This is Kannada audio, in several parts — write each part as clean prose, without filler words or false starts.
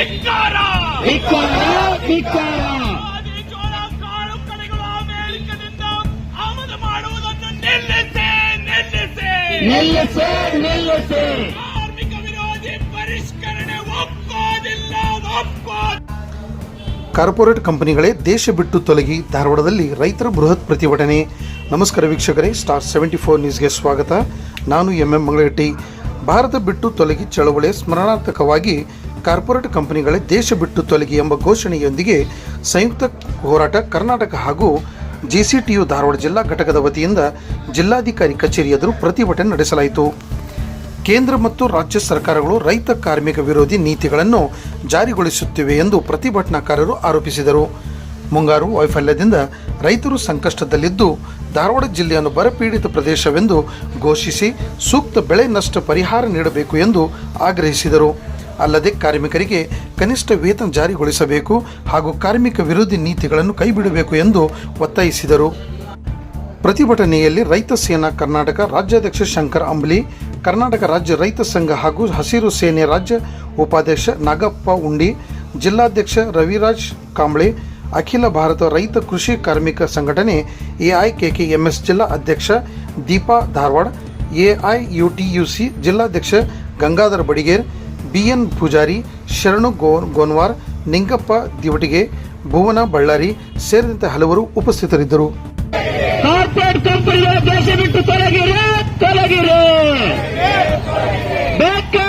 ಧಿಕ್ಕಾರ ಜೋಳ ಕಾಳು ಕಡೆಗಳು ಅಮೆರಿಕದಿಂದ ಆಮದು ಮಾಡುವುದನ್ನು ನಿಲ್ಲಿಸಿ ಕಾರ್ಮಿಕ ವಿರೋಧಿ ಪರಿಷ್ಕರಣೆ ಒಪ್ಪೋದಿಲ್ಲ. ಕಾರ್ಪೊರೇಟ್ ಕಂಪನಿಗಳೇ ದೇಶ ಬಿಟ್ಟು ತೊಲಗಿ, ಧಾರವಾಡದಲ್ಲಿ ರೈತರ ಬೃಹತ್ ಪ್ರತಿಭಟನೆ. ನಮಸ್ಕಾರ ವೀಕ್ಷಕರೇ, ಸ್ಟಾರ್ 74 ನ್ಯೂಸ್ಗೆ ಸ್ವಾಗತ. ನಾನು MM ಮಂಗಳಗಟ್ಟಿ. ಭಾರತ ಬಿಟ್ಟು ತೊಲಗಿ ಚಳವಳಿ ಸ್ಮರಣಾರ್ಥಕವಾಗಿ ಕಾರ್ಪೊರೇಟ್ ಕಂಪನಿಗಳೇ ದೇಶ ಬಿಟ್ಟು ತೊಲಗಿ ಎಂಬ ಘೋಷಣೆಯೊಂದಿಗೆ ಸಂಯುಕ್ತ ಹೋರಾಟ ಕರ್ನಾಟಕ ಹಾಗೂ JCTU ಧಾರವಾಡ ಜಿಲ್ಲಾ ಘಟಕದ ವತಿಯಿಂದ ಜಿಲ್ಲಾಧಿಕಾರಿ ಕಚೇರಿ ಎದುರು ಪ್ರತಿಭಟನೆ ನಡೆಸಲಾಯಿತು. ಕೇಂದ್ರ ಮತ್ತು ರಾಜ್ಯ ಸರ್ಕಾರಗಳು ರೈತ ಕಾರ್ಮಿಕ ವಿರೋಧಿ ನೀತಿಗಳನ್ನು ಜಾರಿಗೊಳಿಸುತ್ತಿವೆ ಎಂದು ಪ್ರತಿಭಟನಾಕಾರರು ಆರೋಪಿಸಿದರು. ಮುಂಗಾರು ವೈಫಲ್ಯದಿಂದ ರೈತರು ಸಂಕಷ್ಟದಲ್ಲಿದ್ದು ಧಾರವಾಡ ಜಿಲ್ಲೆಯನ್ನು ಬರಪೀಡಿತ ಪ್ರದೇಶವೆಂದು ಘೋಷಿಸಿ ಸೂಕ್ತ ಬೆಳೆ ನಷ್ಟ ಪರಿಹಾರ ನೀಡಬೇಕು ಎಂದು ಆಗ್ರಹಿಸಿದರು. ಅಲ್ಲದೆ ಕಾರ್ಮಿಕರಿಗೆ ಕನಿಷ್ಠ ವೇತನ ಜಾರಿಗೊಳಿಸಬೇಕು ಹಾಗೂ ಕಾರ್ಮಿಕ ವಿರೋಧಿ ನೀತಿಗಳನ್ನು ಕೈಬಿಡಬೇಕು ಎಂದು ಒತ್ತಾಯಿಸಿದರು. ಪ್ರತಿಭಟನೆಯಲ್ಲಿ ರೈತ ಸೇನಾ ಕರ್ನಾಟಕ ರಾಜ್ಯಾಧ್ಯಕ್ಷ ಶಂಕರ್ ಅಂಬ್ಲಿ, ಕರ್ನಾಟಕ ರಾಜ್ಯ ರೈತ ಸಂಘ ಹಾಗೂ ಹಸಿರು ಸೇನೆ ರಾಜ್ಯ ಉಪಾಧ್ಯಕ್ಷ ನಾಗಪ್ಪ ಉಂಡಿ, ಜಿಲ್ಲಾಧ್ಯಕ್ಷ ರವಿರಾಜ್ ಕಾಂಬ್ಳೆ, ಅಖಿಲ ಭಾರತ ರೈತ ಕೃಷಿ ಕಾರ್ಮಿಕ ಸಂಘಟನೆ AIKKMS ಜಿಲ್ಲಾ ಅಧ್ಯಕ್ಷ ದೀಪಾ ಧಾರವಾಡ, AIUTUC ಜಿಲ್ಲಾಧ್ಯಕ್ಷ ಗಂಗಾಧರ ಬಡಿಗೇರ್, BN ಪೂಜಾರಿ, ಶರಣು ಗೋನ್ವಾರ್, ನಿಂಗಪ್ಪ ದಿವಟಿಗೆ, ಭುವನ ಬಳ್ಳಾರಿ ಸೇರಿದಂತೆ ಹಲವರು ಉಪಸ್ಥಿತರಿದ್ದರು. ಕಾರ್ಪೊರೇಟ್ ಕಂಪನಿಗಳ ದೇಶ ಬಿಟ್ಟು ತೊಲಗಿರಿ ಬೇಕು.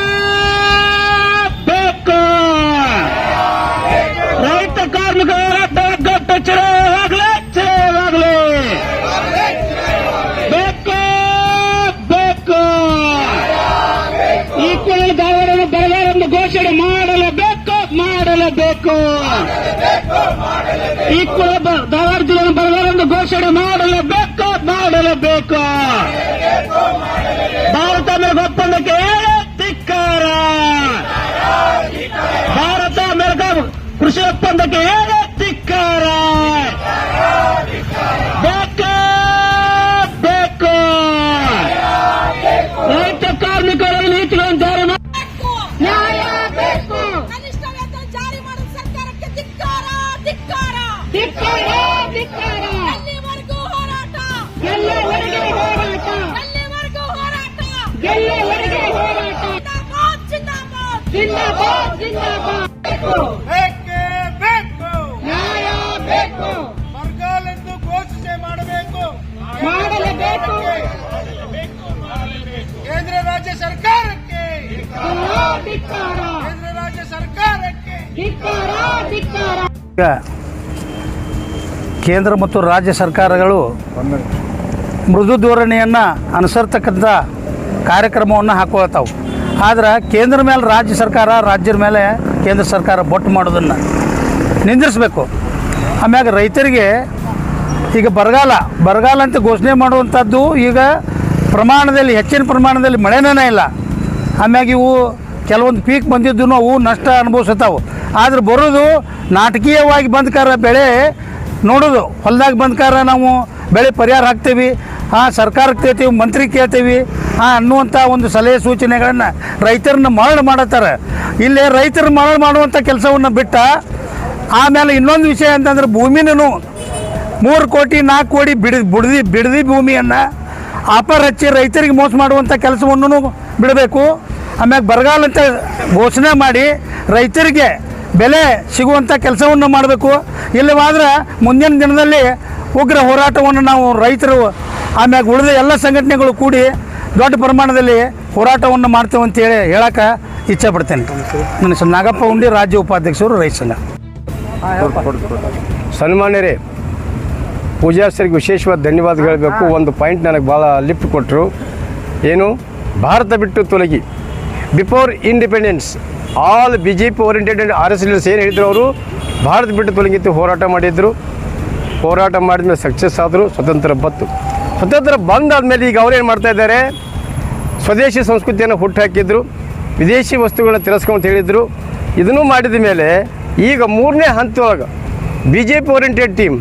ರೈತ ಕಾರ್ಮಿಕರ ಹೋರಾಟ ಚಳವಾಗಲೇ ಬೇಕು. ಈಕ್ವಲ್ ಧಾರವಾಡವನ್ನು ಬರಗಾಲವನ್ನು ಘೋಷಣೆ ಮಾಡಲೇಬೇಕು. ಈಕ್ವಲ್ ಧಾರವಾಡ ಜಿಲ್ಲೆಯನ್ನು ಬರಗಾಲವನ್ನು ಘೋಷಣೆ ಮಾಡಲೇಬೇಕು. ಭಾರತ ಅಮೆರಿಕ ಒಪ್ಪಂದಕ್ಕೆ ಧಿಕ್ಕಾರ. ಭಾರತ ಅಮೆರಿಕ ಕೃಷಿ ಒಪ್ಪಂದಕ್ಕೆ ಧಿಕ್ಕಾರ. ಬೇಕು. ರೈತ ಕಾರ್ಮಿಕರ ನೀತಿಗಳನ್ನು ಜಾರಿ ಮಾಡಿ ನ್ಯಾಯ ಬೇಕು. ಕನಿಷ್ಠ ವೇತನ ಜಾರಿ ಮಾಡಲು ಸರ್ಕಾರಕ್ಕೆ ಧಿಕ್ಕಾರ. ಎಲ್ಲಿವರೆಗೂ ಹೋರಾಟ? ಜಿಂದಾಬಾದ್. ಬೇಕು ನ್ಯಾಯ ಬೇಕು. ಬರಗಾಲೆಂದು ಘೋಷಣೆ ಮಾಡಲೇಬೇಕು. ಕೇಂದ್ರ ರಾಜ್ಯ ಸರ್ಕಾರಕ್ಕೆ ಕೇಂದ್ರ ಮತ್ತು ರಾಜ್ಯ ಸರ್ಕಾರಗಳು ಮೃದು ಧೋರಣೆಯನ್ನು ಅನುಸರ್ತಕ್ಕಂಥ ಕಾರ್ಯಕ್ರಮವನ್ನು ಹಾಕೊಳ್ತಾವೆ. ಆದ್ರೆ ಕೇಂದ್ರ ಮೇಲೆ ರಾಜ್ಯ ಸರ್ಕಾರ, ರಾಜ್ಯದ ಮೇಲೆ ಕೇಂದ್ರ ಸರ್ಕಾರ ಬೊಟ್ಟು ಮಾಡೋದನ್ನು ನಿಂದಿರಿಸಬೇಕು. ಆಮ್ಯಾಗ ರೈತರಿಗೆ ಈಗ ಬರಗಾಲ ಅಂತ ಘೋಷಣೆ ಮಾಡುವಂಥದ್ದು ಈಗ ಪ್ರಮಾಣದಲ್ಲಿ ಹೆಚ್ಚಿನ ಪ್ರಮಾಣದಲ್ಲಿ ಮಳೆನೇ ಇಲ್ಲ. ಆಮ್ಯಾಗ ಇವು ಕೆಲವೊಂದು ಪೀಕ್ ಬಂದಿದ್ದು ಅವು ನಷ್ಟ ಅನುಭವಿಸ್ತಾವೆ. ಆದ್ರೆ ಬರೋದು ನಾಟಕೀಯವಾಗಿ ಬಂದ್ಕಾರ ಬೆಳೆ ನೋಡೋದು, ಹೊಲದಾಗ ಬಂದ್ಕಾರ ನಾವು ಬೆಳೆ ಪರಿಹಾರ ಹಾಕ್ತೀವಿ, ಸರ್ಕಾರಕ್ಕೆ ಕೇಳ್ತೀವಿ, ಮಂತ್ರಿ ಕೇಳ್ತೀವಿ ಅನ್ನುವಂಥ ಒಂದು ಸಲಹೆ ಸೂಚನೆಗಳನ್ನು ರೈತರನ್ನ ಮರಳು ಮಾಡತ್ತಾರೆ. ಇಲ್ಲೇ ರೈತರ ಮರಳು ಮಾಡುವಂಥ ಕೆಲಸವನ್ನು ಬಿಟ್ಟ ಆಮೇಲೆ ಇನ್ನೊಂದು ವಿಷಯ ಅಂತಂದ್ರೆ ಭೂಮಿನೂ 3 ಕೋಟಿ 4 ಕೋಟಿ ಬಿಡದಿ ಭೂಮಿಯನ್ನು ಆಫರ್ ಹಚ್ಚಿ ರೈತರಿಗೆ ಮೋಸ ಮಾಡುವಂಥ ಕೆಲಸವನ್ನು ಬಿಡಬೇಕು. ಆಮ್ಯಾಗ ಬರಗಾಲ ಅಂತ ಘೋಷಣೆ ಮಾಡಿ ರೈತರಿಗೆ ಬೆಲೆ ಸಿಗುವಂಥ ಕೆಲಸವನ್ನು ಮಾಡಬೇಕು. ಇಲ್ಲವಾದ್ರೆ ಮುಂದಿನ ದಿನದಲ್ಲಿ ಉಗ್ರ ಹೋರಾಟವನ್ನು ನಾವು ರೈತರು ಆಮ್ಯಾಗ ಉಳಿದ ಎಲ್ಲ ಸಂಘಟನೆಗಳು ಕೂಡಿ ದೊಡ್ಡ ಪ್ರಮಾಣದಲ್ಲಿ ಹೋರಾಟವನ್ನು ಮಾಡ್ತೇವೆ ಅಂತೇಳಿ ಹೇಳಕ್ಕೆ ಇಚ್ಛೆ ಪಡ್ತೇನೆ. ನನ್ನ ಹೆಸರು ನಾಗಪ್ಪ ಉಂಡಿ, ರಾಜ್ಯ ಉಪಾಧ್ಯಕ್ಷರು, ರೈತ ಸಂಘ. ಸನ್ಮಾನ್ಯರೇ, ಪೂಜಾಸ್ತ್ರಿಗೆ ವಿಶೇಷವಾದ ಧನ್ಯವಾದ ಹೇಳಬೇಕು. ಒಂದು ಪಾಯಿಂಟ್ ನನಗೆ ಭಾಳ ಲಿಫ್ಟ್ ಕೊಟ್ಟರು. ಏನು, ಭಾರತ ಬಿಟ್ಟು ತೊಲಗಿ. Before independence all BJP oriented RS leaders ಏನು ಹೇಳಿದ್ರು, ಅವರು ಭಾರತ ಬಿಟ್ಟು ತೊಲಗಿತ್ತು ಹೋರಾಟ ಮಾಡಿದರು. ಹೋರಾಟ ಮಾಡಿದ ಮೇಲೆ ಸಕ್ಸಸ್ ಆದರು. ಸ್ವತಂತ್ರ ಬಂದಾದಮೇಲೆ ಈಗ ಅವ್ರೇನು ಮಾಡ್ತಾಯಿದ್ದಾರೆ, ಸ್ವದೇಶಿ ಸಂಸ್ಕೃತಿಯನ್ನು ಹುಟ್ಟುಹಾಕಿದ್ರು, ವಿದೇಶಿ ವಸ್ತುಗಳನ್ನ ತಿರಸ್ಕೊಂಡು ಹೇಳಿದರು. ಇದನ್ನು ಮಾಡಿದ ಮೇಲೆ ಈಗ 3ನೇ ಹಂತದೊಳಗೆ BJP ಓರಿಯೆಂಟೆಡ್ ಟೀಮ್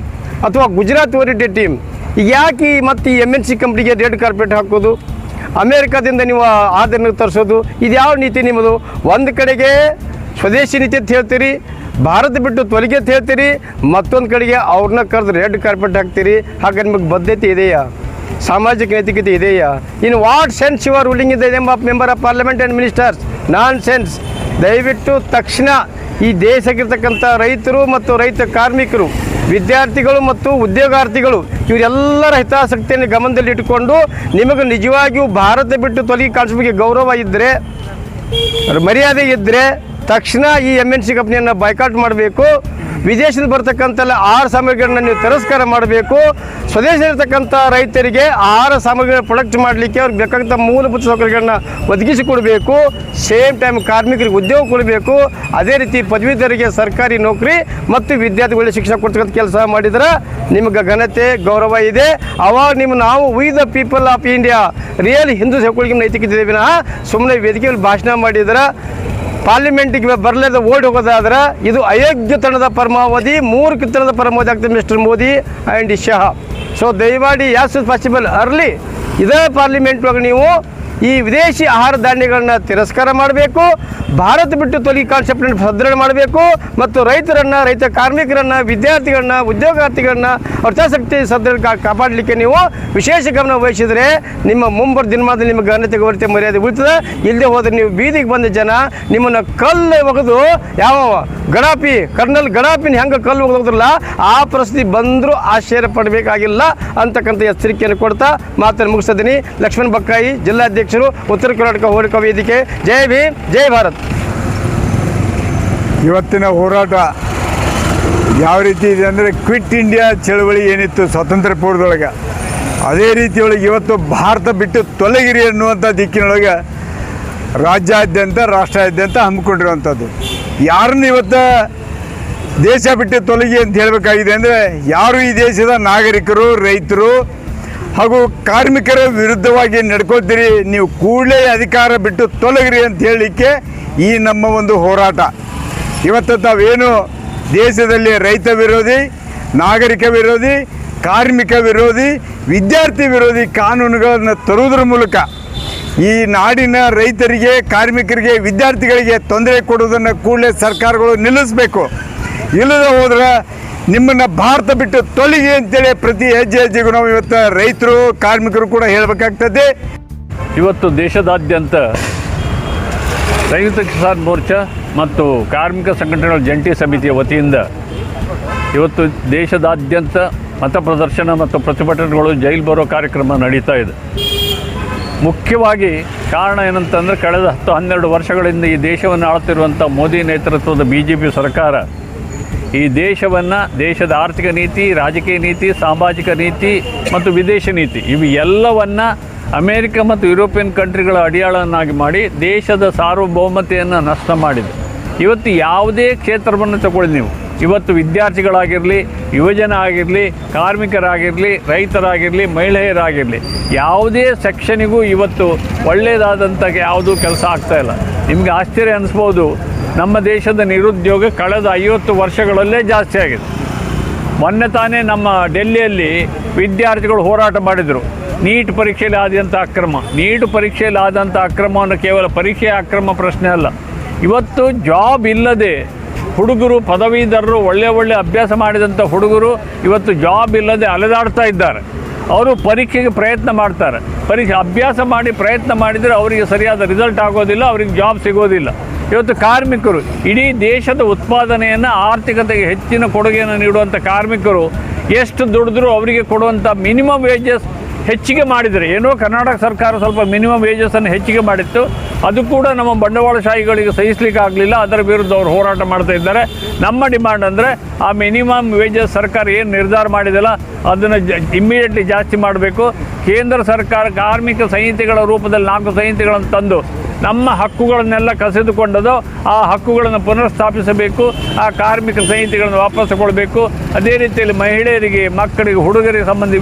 ಅಥವಾ ಗುಜರಾತ್ ಓರಿಯೆಂಟೆಡ್ ಟೀಮ್ ಈಗ ಯಾಕೆ ಮತ್ತು ಈ MNC ಕಂಪ್ನಿಗೆ ರೆಡ್ ಕಾರ್ಪೆಟ್ ಹಾಕೋದು, ಅಮೇರಿಕಾದಿಂದ ನೀವು ಆದನ್ನು ತರಿಸೋದು, ಇದು ಯಾವ ನೀತಿ ನಿಮ್ಮದು? ಒಂದು ಕಡೆಗೆ ಸ್ವದೇಶಿ ನೀತಿ ಅಂತ ಹೇಳ್ತೀರಿ, ಭಾರತ ಬಿಟ್ಟು ತೊಲಗಿ ಅಂತ ಹೇಳ್ತೀರಿ, ಮತ್ತೊಂದು ಕಡೆಗೆ ಅವ್ರನ್ನ ಕರೆದು ರೆಡ್ ಕಾರ್ಪೆಟ್ ಹಾಕ್ತೀರಿ. ಹಾಗೆ ನಿಮಗೆ ಬದ್ಧತೆ ಇದೆಯಾ? ಸಾಮಾಜಿಕ ನೈತಿಕತೆ ಇದೆಯಾ? In what sense you are ruling in the name of member of parliament and ministers? Nonsense. ದಯವಿಟ್ಟು ತಕ್ಷಣ ಈ ದೇಶಕ್ಕಿರ್ತಕ್ಕಂಥ ರೈತರು ಮತ್ತು ರೈತ ಕಾರ್ಮಿಕರು, ವಿದ್ಯಾರ್ಥಿಗಳು ಮತ್ತು ಉದ್ಯೋಗಾರ್ಥಿಗಳು ಇವರೆಲ್ಲರ ಹಿತಾಸಕ್ತಿಯನ್ನು ಗಮನದಲ್ಲಿ ಇಟ್ಟುಕೊಂಡು ನಿಮಗೆ ನಿಜವಾಗಿಯೂ ಭಾರತ ಬಿಟ್ಟು ತೊಲಗಿ ಕಾಣಿಸ್ ಬಗ್ಗೆ ಗೌರವ ಇದ್ದರೆ, ಮರ್ಯಾದೆ ಇದ್ದರೆ ತಕ್ಷಣ ಈ MNC ಕಂಪ್ನಿಯನ್ನು ಬಾಯ್ಕಾಟ್ ಮಾಡಬೇಕು. ವಿದೇಶದಿಂದ ಬರ್ತಕ್ಕಂಥ ಆಹಾರ ಸಾಮಗ್ರಿಗಳನ್ನ ನೀವು ತಿರಸ್ಕಾರ ಮಾಡಬೇಕು. ಸ್ವದೇಶದಲ್ಲಿರ್ತಕ್ಕಂಥ ರೈತರಿಗೆ ಆಹಾರ ಸಾಮಗ್ರಿಗಳ ಪ್ರೊಡಕ್ಟ್ ಮಾಡಲಿಕ್ಕೆ ಅವ್ರಿಗೆ ಬೇಕಾದಂಥ ಮೂಲಭೂತ ಸೌಕರ್ಯಗಳನ್ನ ಒದಗಿಸಿಕೊಡಬೇಕು. ಸೇಮ್ ಟೈಮ್ ಕಾರ್ಮಿಕರಿಗೆ ಉದ್ಯೋಗ ಕೊಡಬೇಕು. ಅದೇ ರೀತಿ ಪದವೀಧರಿಗೆ ಸರ್ಕಾರಿ ನೌಕರಿ ಮತ್ತು ವಿದ್ಯಾರ್ಥಿಗಳಿಗೆ ಶಿಕ್ಷಣ ಕೊಡ್ತಕ್ಕಂಥ ಕೆಲಸ ಮಾಡಿದ್ರೆ ನಿಮಗೆ ಘನತೆ ಗೌರವ ಇದೆ. ಅವಾಗ ನಾವು we the people of India real Hindu ಹೆಕ್ಕಳಿಗೆ ನೈತಿಕತೆ ವಿನಃ ಸುಮ್ಮನೆ ವೇದಿಕೆಯಲ್ಲಿ ಭಾಷಣ ಮಾಡಿದ್ರೆ ಪಾರ್ಲಿಮೆಂಟಿಗೆ ಬರಲೇದ ಓಡಿ ಹೋಗೋದಾದ್ರೆ ಇದು ಅಯೋಗ್ಯತನದ ಪರಮಾವಧಿ, ಮೂರ್ಖತನದ ಪರಮಾವಧಿ ಆಗ್ತದೆ mister Modi and Shah. So ದಯಮಾಡಿ ಯಾಸ್ ಇಸ್ ಪಾಸಿಬಲ್ ಅರ್ಲಿ ಇದೇ ಪಾರ್ಲಿಮೆಂಟ್ ಒಳಗೆ ನೀವು ಈ ವಿದೇಶಿ ಆಹಾರ ಧಾನ್ಯಗಳನ್ನ ತಿರಸ್ಕಾರ ಮಾಡಬೇಕು. ಭಾರತ ಬಿಟ್ಟು ತೊಲಗಿ ಕಾನ್ಸೆಪ್ಟನ್ನು ಸದೃಢ ಮಾಡಬೇಕು ಮತ್ತು ರೈತರನ್ನು, ರೈತ ಕಾರ್ಮಿಕರನ್ನು, ವಿದ್ಯಾರ್ಥಿಗಳನ್ನ, ಉದ್ಯೋಗಾರ್ಥಿಗಳನ್ನ ಅವ್ರ ಹಿತಾಸಕ್ತಿ ಸದೃಢ ಕಾಪಾಡಲಿಕ್ಕೆ ನೀವು ವಿಶೇಷ ಗಮನ ವಹಿಸಿದರೆ ನಿಮ್ಮ ಮುಂಬರುವ ದಿನಮಾನದಲ್ಲಿ ನಿಮ್ಮ ಘನತೆ ಗೌರವತೆ ಮರ್ಯಾದೆ ಉಳಿತದೆ. ಇಲ್ಲದೆ ಹೋದರೆ ನೀವು ಬೀದಿಗೆ ಬಂದ ಜನ ನಿಮ್ಮನ್ನು ಕಲ್ಲು ಒಗೆದು ಯಾವ ಗಡಾಪಿ ಕರ್ನಲ್ ಗಡಾಪಿನ ಹೆಂಗೆ ಕಲ್ಲು ಒಗೆದೋದ್ರಲ್ಲ ಆ ಪರಿಸ್ಥಿತಿ ಬಂದರೂ ಆಶ್ಚರ್ಯ ಪಡಬೇಕಾಗಿಲ್ಲ ಅಂತಕ್ಕಂಥ ಎಚ್ಚರಿಕೆಯನ್ನು ಕೊಡ್ತಾ ಮಾತನ್ನು ಮುಗಿಸ್ತಿದ್ದೀನಿ. ಲಕ್ಷ್ಮಣ್ ಬಕ್ಕಾಯಿ, ಜಿಲ್ಲಾಧ್ಯಕ್ಷರು, ಉತ್ತರ ಕರ್ನಾಟಕ ಹೋರಾಟ ವೇದಿಕೆ. ಜೈ ಭೀಮ್, ಜೈ ಭಾರತ್. ಇವತ್ತಿನ ಹೋರಾಟ ಯಾವ ರೀತಿ ಇದೆ ಅಂದರೆ ಕ್ವಿಟ್ ಇಂಡಿಯಾ ಚಳವಳಿ ಏನಿತ್ತು ಸ್ವಾತಂತ್ರ್ಯ ಪೂರ್ವದೊಳಗೆ, ಅದೇ ರೀತಿಯೊಳಗೆ ಇವತ್ತು ಭಾರತ ಬಿಟ್ಟು ತೊಲಗಿರಿ ಅನ್ನುವಂಥ ದಿಕ್ಕಿನೊಳಗೆ ರಾಜ್ಯಾದ್ಯಂತ ರಾಷ್ಟ್ರಾದ್ಯಂತ ಹಮ್ಮಿಕೊಂಡಿರುವಂಥದ್ದು. ಯಾರನ್ನು ಇವತ್ತು ದೇಶ ಬಿಟ್ಟು ತೊಲಗಿ ಅಂತ ಹೇಳಬೇಕಾಗಿದೆ ಅಂದರೆ ಯಾರು ಈ ದೇಶದ ನಾಗರಿಕರು, ರೈತರು ಹಾಗೂ ಕಾರ್ಮಿಕರ ವಿರುದ್ಧವಾಗಿ ನಡ್ಕೊಳ್ತೀರಿ, ನೀವು ಕೂಡಲೇ ಅಧಿಕಾರ ಬಿಟ್ಟು ತೊಲಗಿರಿ ಅಂತ ಹೇಳಲಿಕ್ಕೆ ಈ ನಮ್ಮ ಒಂದು ಹೋರಾಟ. ಇವತ್ತು ತಾವೇನು ದೇಶದಲ್ಲಿ ರೈತ ವಿರೋಧಿ, ನಾಗರಿಕ ವಿರೋಧಿ, ಕಾರ್ಮಿಕ ವಿರೋಧಿ, ವಿದ್ಯಾರ್ಥಿ ವಿರೋಧಿ ಕಾನೂನುಗಳನ್ನು ತರುವುದರ ಮೂಲಕ ಈ ನಾಡಿನ ರೈತರಿಗೆ, ಕಾರ್ಮಿಕರಿಗೆ, ವಿದ್ಯಾರ್ಥಿಗಳಿಗೆ ತೊಂದರೆ ಕೊಡುವುದನ್ನು ಕೂಡಲೇ ಸರ್ಕಾರಗಳು ನಿಲ್ಲಿಸಬೇಕು. ಇಲ್ಲದೆ ಹೋದ್ರೆ ನಿಮ್ಮನ್ನು ಭಾರತ ಬಿಟ್ಟು ತೊಲಗಿ ಅಂತೇಳಿ ಪ್ರತಿ ಹೆಜ್ಜೆಗೂ ನಾವು ಇವತ್ತು ರೈತರು, ಕಾರ್ಮಿಕರು ಕೂಡ ಹೇಳಬೇಕಾಗ್ತದೆ. ಇವತ್ತು ದೇಶದಾದ್ಯಂತ ಸಂಯುಕ್ತ ಕಿಸಾನ್ ಮೋರ್ಚಾ ಮತ್ತು ಕಾರ್ಮಿಕ ಸಂಘಟನೆಗಳ ಜಂಟಿ ಸಮಿತಿಯ ವತಿಯಿಂದ ಇವತ್ತು ದೇಶದಾದ್ಯಂತ ಮತ ಪ್ರದರ್ಶನ ಮತ್ತು ಪ್ರತಿಭಟನೆಗಳು ಜೈಲು ಬರೋ ಕಾರ್ಯಕ್ರಮ ನಡೀತಾ ಇದೆ. ಮುಖ್ಯವಾಗಿ ಕಾರಣ ಏನಂತಂದರೆ ಕಳೆದ 10-12 ವರ್ಷಗಳಿಂದ ಈ ದೇಶವನ್ನು ಆಳ್ತಿರುವಂಥ ಮೋದಿ ನೇತೃತ್ವದ BJP ಸರ್ಕಾರ ಈ ದೇಶವನ್ನು, ದೇಶದ ಆರ್ಥಿಕ ನೀತಿ, ರಾಜಕೀಯ ನೀತಿ, ಸಾಮಾಜಿಕ ನೀತಿ ಮತ್ತು ವಿದೇಶ ನೀತಿ ಇವು ಎಲ್ಲವನ್ನು ಅಮೇರಿಕ ಮತ್ತು ಯುರೋಪಿಯನ್ ಕಂಟ್ರಿಗಳ ಅಡಿಯಾಳನ್ನಾಗಿ ಮಾಡಿ ದೇಶದ ಸಾರ್ವಭೌಮತೆಯನ್ನು ನಷ್ಟ ಮಾಡಿದೆ. ಇವತ್ತು ಯಾವುದೇ ಕ್ಷೇತ್ರವನ್ನು ತಗೊಳ್ಳಿ ನೀವು, ಇವತ್ತು ವಿದ್ಯಾರ್ಥಿಗಳಾಗಿರಲಿ, ಯುವಜನ ಆಗಿರಲಿ, ಕಾರ್ಮಿಕರಾಗಿರಲಿ, ರೈತರಾಗಿರಲಿ, ಮಹಿಳೆಯರಾಗಿರಲಿ, ಯಾವುದೇ ಸೆಕ್ಷನಿಗೂ ಇವತ್ತು ಒಳ್ಳೆಯದಾದಂಥ ಯಾವುದೂ ಕೆಲಸ ಆಗ್ತಾಯಿಲ್ಲ. ನಿಮಗೆ ಆಶ್ಚರ್ಯ ಅನ್ನಿಸ್ಬೋದು, ನಮ್ಮ ದೇಶದ ನಿರುದ್ಯೋಗ ಕಳೆದ 50 ವರ್ಷಗಳಲ್ಲೇ ಜಾಸ್ತಿ ಆಗಿದೆ. ಮೊನ್ನೆ ತಾನೇ ನಮ್ಮ ಡೆಲ್ಲಿಯಲ್ಲಿ ವಿದ್ಯಾರ್ಥಿಗಳು ಹೋರಾಟ ಮಾಡಿದರು. ನೀಟ್ ಪರೀಕ್ಷೆಯಲ್ಲಿ ಆದಂಥ ಅಕ್ರಮ, ನೀಟ್ ಪರೀಕ್ಷೆಯಲ್ಲಿ ಆದಂಥ ಅಕ್ರಮವನ್ನು ಕೇವಲ ಪರೀಕ್ಷೆಯ ಅಕ್ರಮ ಪ್ರಶ್ನೆ ಅಲ್ಲ, ಇವತ್ತು ಜಾಬ್ ಇಲ್ಲದೆ ಹುಡುಗರು, ಪದವೀಧರರು, ಒಳ್ಳೆ ಅಭ್ಯಾಸ ಮಾಡಿದಂಥ ಹುಡುಗರು ಇವತ್ತು ಜಾಬ್ ಇಲ್ಲದೆ ಅಲೆದಾಡ್ತಾ ಇದ್ದಾರೆ. ಅವರು ಪರೀಕ್ಷೆಗೆ ಪ್ರಯತ್ನ ಮಾಡ್ತಾರೆ, ಅಭ್ಯಾಸ ಮಾಡಿ ಪ್ರಯತ್ನ ಮಾಡಿದರೆ ಅವರಿಗೆ ಸರಿಯಾದ ರಿಸಲ್ಟ್ ಆಗೋದಿಲ್ಲ, ಅವರಿಗೆ ಜಾಬ್ ಸಿಗೋದಿಲ್ಲ. ಇವತ್ತು ಕಾರ್ಮಿಕರು, ಇಡೀ ದೇಶದ ಉತ್ಪಾದನೆಯನ್ನು, ಆರ್ಥಿಕತೆಗೆ ಹೆಚ್ಚಿನ ಕೊಡುಗೆಯನ್ನು ನೀಡುವಂಥ ಕಾರ್ಮಿಕರು ಎಷ್ಟು ದುಡಿದ್ರೂ ಅವರಿಗೆ ಕೊಡುವಂಥ ಮಿನಿಮಮ್ ವೇಜಸ್ ಹೆಚ್ಚಿಗೆ ಮಾಡಿದರೆ, ಏನೋ ಕರ್ನಾಟಕ ಸರ್ಕಾರ ಸ್ವಲ್ಪ ಮಿನಿಮಮ್ ವೇಜಸನ್ನು ಹೆಚ್ಚಿಗೆ ಮಾಡಿತ್ತು, ಅದು ಕೂಡ ನಮ್ಮ ಬಂಡವಾಳಶಾಹಿಗಳಿಗೆ ಸಹಿಸಲಿಕ್ಕೆ ಆಗಲಿಲ್ಲ. ಅದರ ವಿರುದ್ಧ ಅವರು ಹೋರಾಟ ಮಾಡ್ತಾ ಇದ್ದಾರೆ. ನಮ್ಮ ಡಿಮಾಂಡ್ ಅಂದರೆ ಆ ಮಿನಿಮಮ್ ವೇಜಸ್ ಸರ್ಕಾರ ಏನು ನಿರ್ಧಾರ ಮಾಡಿದೆಲ್ಲ ಅದನ್ನು ಇಮ್ಮಿಡಿಯೇಟ್ಲಿ ಜಾಸ್ತಿ ಮಾಡಬೇಕು. ಕೇಂದ್ರ ಸರ್ಕಾರ ಕಾರ್ಮಿಕ ಸಂಹಿತೆಗಳ ರೂಪದಲ್ಲಿ 4 ಸಂಹಿತೆಗಳನ್ನು ತಂದು ನಮ್ಮ ಹಕ್ಕುಗಳನ್ನೆಲ್ಲ ಕಸಿದುಕೊಂಡದೋ ಆ ಹಕ್ಕುಗಳನ್ನು ಪುನರ್ಸ್ಥಾಪಿಸಬೇಕು. ಆ ಕಾರ್ಮಿಕ ಸಂಹಿತೆಗಳನ್ನು ವಾಪಸ್ ಕೊಡಬೇಕು. ಅದೇ ರೀತಿಯಲ್ಲಿ ಮಹಿಳೆಯರಿಗೆ, ಮಕ್ಕಳಿಗೆ, ಹುಡುಗರಿಗೆ ಸಂಬಂಧಿ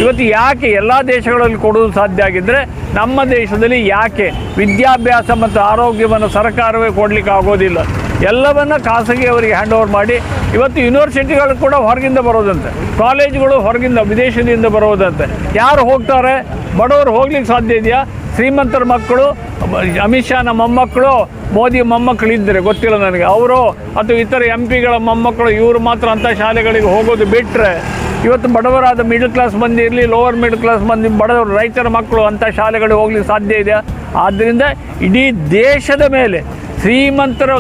ಇವತ್ತು ಯಾಕೆ ಎಲ್ಲ ದೇಶಗಳಲ್ಲಿ ಕೊಡೋದು ಸಾಧ್ಯ ಆಗಿದ್ದರೆ ನಮ್ಮ ದೇಶದಲ್ಲಿ ಯಾಕೆ ವಿದ್ಯಾಭ್ಯಾಸ ಮತ್ತು ಆರೋಗ್ಯವನ್ನು ಸರ್ಕಾರವೇ ಕೊಡಲಿಕ್ಕೆ ಆಗೋದಿಲ್ಲ? ಎಲ್ಲವನ್ನು ಖಾಸಗಿಯವರಿಗೆ ಹ್ಯಾಂಡ್ ಓವರ್ ಮಾಡಿ ಇವತ್ತು ಯೂನಿವರ್ಸಿಟಿಗಳು ಕೂಡ ಹೊರಗಿಂದ ಬರೋದಂತೆ, ಕಾಲೇಜುಗಳು ಹೊರಗಿಂದ ವಿದೇಶದಿಂದ ಬರೋದಂತೆ. ಯಾರು ಹೋಗ್ತಾರೆ? ಬಡವರು ಹೋಗ್ಲಿಕ್ಕೆ ಸಾಧ್ಯ ಇದೆಯಾ? ಶ್ರೀಮಂತರ ಮಕ್ಕಳು, ಅಮಿತ್ ಶಾನ ಮೊಮ್ಮಕ್ಕಳು, ಮೋದಿ ಮೊಮ್ಮಕ್ಕಳು ಇದ್ದರೆ ಗೊತ್ತಿಲ್ಲ ನನಗೆ, ಅವರು ಅಥವಾ ಇತರ MP ಗಳ ಮೊಮ್ಮಕ್ಕಳು ಇವರು ಮಾತ್ರ ಅಂಥ ಶಾಲೆಗಳಿಗೆ ಹೋಗೋದು ಬಿಟ್ಟರೆ ಇವತ್ತು ಬಡವರಾದ ಮಿಡಲ್ ಕ್ಲಾಸ್ ಮಂದಿ ಇರಲಿ, ಲೋವರ್ ಮಿಡಲ್ ಕ್ಲಾಸ್ ಮಂದಿ, ಬಡವರು ರೈತರ ಮಕ್ಕಳು ಅಂಥ ಶಾಲೆಗಳಿಗೆ ಹೋಗ್ಲಿಕ್ಕೆ ಸಾಧ್ಯ ಇದೆ. ಆದ್ದರಿಂದ ಇಡೀ ದೇಶದ ಮೇಲೆ ಶ್ರೀಮಂತರ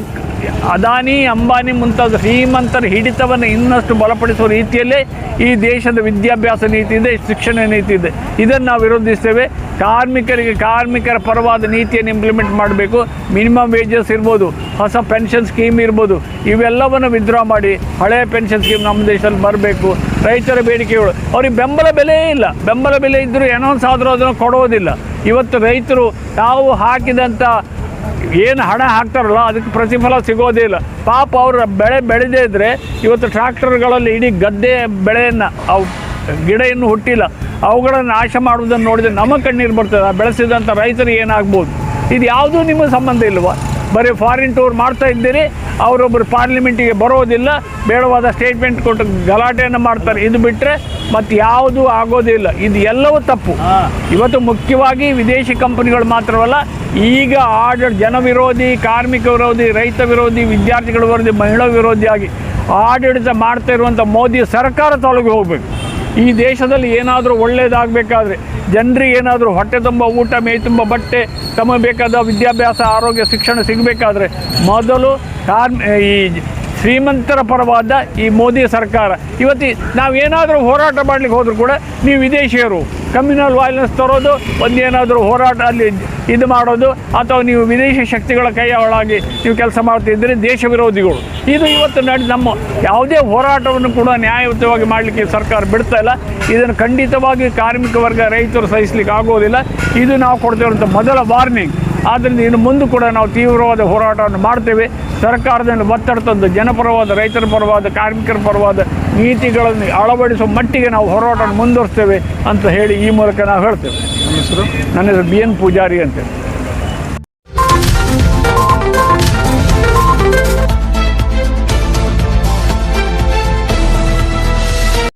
ಅದಾನಿ, ಅಂಬಾನಿ ಮುಂತಾದ ಶ್ರೀಮಂತರ ಹಿಡಿತವನ್ನು ಇನ್ನಷ್ಟು ಬಲಪಡಿಸುವ ರೀತಿಯಲ್ಲೇ ಈ ದೇಶದ ವಿದ್ಯಾಭ್ಯಾಸ ನೀತಿ ಇದೆ, ಶಿಕ್ಷಣ ನೀತಿ ಇದೆ. ಇದನ್ನು ನಾವು ವಿರೋಧಿಸ್ತೇವೆ. ಕಾರ್ಮಿಕರ ಪರವಾದ ನೀತಿಯನ್ನು ಇಂಪ್ಲಿಮೆಂಟ್ ಮಾಡಬೇಕು. ಮಿನಿಮಮ್ ವೇಜಸ್ ಇರ್ಬೋದು, ಹೊಸ ಪೆನ್ಷನ್ ಸ್ಕೀಮ್ ಇರ್ಬೋದು, ಇವೆಲ್ಲವನ್ನು ವಿತ್ಡ್ರಾ ಮಾಡಿ ಹಳೆಯ ಪೆನ್ಷನ್ ಸ್ಕೀಮ್ ನಮ್ಮ ದೇಶದಲ್ಲಿ ಬರಬೇಕು. ರೈತರ ಬೇಡಿಕೆಗಳು, ಅವ್ರಿಗೆ ಬೆಂಬಲ ಬೆಲೆ ಇಲ್ಲ, ಬೆಂಬಲ ಬೆಲೆ ಇದ್ದರೂ ಅನೌನ್ಸ್ ಆದರೂ ಅದನ್ನು ಕೊಡೋದಿಲ್ಲ. ಇವತ್ತು ರೈತರು ತಾವು ಹಾಕಿದಂಥ ಏನು ಹಣ ಹಾಕ್ತಾರಲ್ಲ ಅದಕ್ಕೆ ಪ್ರತಿಫಲ ಸಿಗೋದೇ ಇಲ್ಲ. ಪಾಪ ಅವರ ಬೆಳೆ ಬೆಳೆದೇ ಇದ್ದರೆ ಇವತ್ತು ಟ್ರ್ಯಾಕ್ಟರ್ಗಳಲ್ಲಿ ಇಡೀ ಗದ್ದೆ ಬೆಳೆಯನ್ನು, ಅವು ಗಿಡ ಇನ್ನೂ ಹುಟ್ಟಿಲ್ಲ, ಅವುಗಳನ್ನು ನಾಶ ಮಾಡುವುದನ್ನು ನೋಡಿದರೆ ನಮ್ಮ ಕಣ್ಣೀರು ಬರ್ತದೆ. ಬೆಳೆಸಿದಂಥ ರೈತರಿಗೆ ಏನಾಗ್ಬೋದು? ಇದು ಯಾವುದೂ ನಿಮಗೆ ಸಂಬಂಧ ಇಲ್ವಾ? ಬರೀ ಫಾರಿನ್ ಟೂರ್ ಮಾಡ್ತಾ ಇದ್ದೀರಿ, ಅವರೊಬ್ಬರು ಪಾರ್ಲಿಮೆಂಟಿಗೆ ಬರೋದಿಲ್ಲ, ಬೇಡವಾದ ಸ್ಟೇಟ್ಮೆಂಟ್ ಕೊಟ್ಟು ಗಲಾಟೆಯನ್ನು ಮಾಡ್ತಾರೆ. ಇದು ಬಿಟ್ಟರೆ ಮತ್ತು ಯಾವುದೂ ಆಗೋದಿಲ್ಲ. ಇದು ಎಲ್ಲವೂ ತಪ್ಪು. ಇವತ್ತು ಮುಖ್ಯವಾಗಿ ವಿದೇಶಿ ಕಂಪನಿಗಳು ಮಾತ್ರವಲ್ಲ, ಈಗ ಜನ ವಿರೋಧಿ, ಕಾರ್ಮಿಕ ವಿರೋಧಿ, ರೈತ ವಿರೋಧಿ, ವಿದ್ಯಾರ್ಥಿಗಳ ವಿರೋಧಿ, ಮಹಿಳಾ ವಿರೋಧಿಯಾಗಿ ಆಡಳಿತ ಮಾಡ್ತಾ ಇರುವಂಥ ಮೋದಿ ಸರ್ಕಾರ ತೊಲಗಿ ಹೋಗಬೇಕು. ಈ ದೇಶದಲ್ಲಿ ಏನಾದರೂ ಒಳ್ಳೆಯದಾಗಬೇಕಾದ್ರೆ, ಜನರಿಗೆ ಏನಾದರೂ ಹೊಟ್ಟೆ ತುಂಬ ಊಟ, ಮೈ ತುಂಬ ಬಟ್ಟೆ, ತಮಗೆ ಬೇಕಾದ ವಿದ್ಯಾಭ್ಯಾಸ, ಆರೋಗ್ಯ, ಶಿಕ್ಷಣ ಸಿಗಬೇಕಾದ್ರೆ ಮೊದಲು ಈ ಶ್ರೀಮಂತರ ಪರವಾದ ಈ ಮೋದಿ ಸರ್ಕಾರ. ಇವತ್ತು ನಾವೇನಾದರೂ ಹೋರಾಟ ಮಾಡಲಿಕ್ಕೆ ಹೋದರೂ ಕೂಡ ನೀವು ವಿದೇಶಿಯರು ಕಮ್ಯುನಲ್ ವೈಲೆನ್ಸ್ ತರೋದು, ಒಂದೇನಾದರೂ ಹೋರಾಟ ಅಲ್ಲಿ ಇದು ಮಾಡೋದು, ಅಥವಾ ನೀವು ವಿದೇಶಿ ಶಕ್ತಿಗಳ ಕೈಯೊಳಗೆ ನೀವು ಕೆಲಸ ಮಾಡ್ತಿದ್ದರೆ ದೇಶ ವಿರೋಧಿಗಳು. ಇದು ಇವತ್ತು ನಮ್ಮ ಯಾವುದೇ ಹೋರಾಟವನ್ನು ಕೂಡ ನ್ಯಾಯಯುತವಾಗಿ ಮಾಡಲಿಕ್ಕೆ ಸರ್ಕಾರ ಬಿಡ್ತಾ ಇಲ್ಲ. ಇದನ್ನು ಖಂಡಿತವಾಗಿ ಕಾರ್ಮಿಕ ವರ್ಗ, ರೈತರು ಸಹಿಸಲಿಕ್ಕೆ ಆಗೋದಿಲ್ಲ. ಇದು ನಾವು ಕೊಡ್ತಿರುವಂಥ ಮೊದಲ ವಾರ್ನಿಂಗ್. ಆದ್ದರಿಂದ ಇನ್ನು ಮುಂದೆ ಕೂಡ ನಾವು ತೀವ್ರವಾದ ಹೋರಾಟವನ್ನು ಮಾಡ್ತೇವೆ. ಸರ್ಕಾರದಿಂದ ಒತ್ತಡ ತಂದು ಜನಪರವಾದ, ರೈತರ ಪರವಾದ, ಕಾರ್ಮಿಕರ ಪರವಾದ ನೀತಿಗಳನ್ನು ಅಳವಡಿಸುವ ಮಟ್ಟಿಗೆ ನಾವು ಹೋರಾಟವನ್ನು ಮುಂದುವರಿಸ್ತೇವೆ ಅಂತ ಹೇಳಿ ಈ ಮೂಲಕ ನಾವು ಹೇಳ್ತೇವೆ. ನನ್ನ ಹೆಸರು BN ಪೂಜಾರಿ ಅಂತೇಳಿ.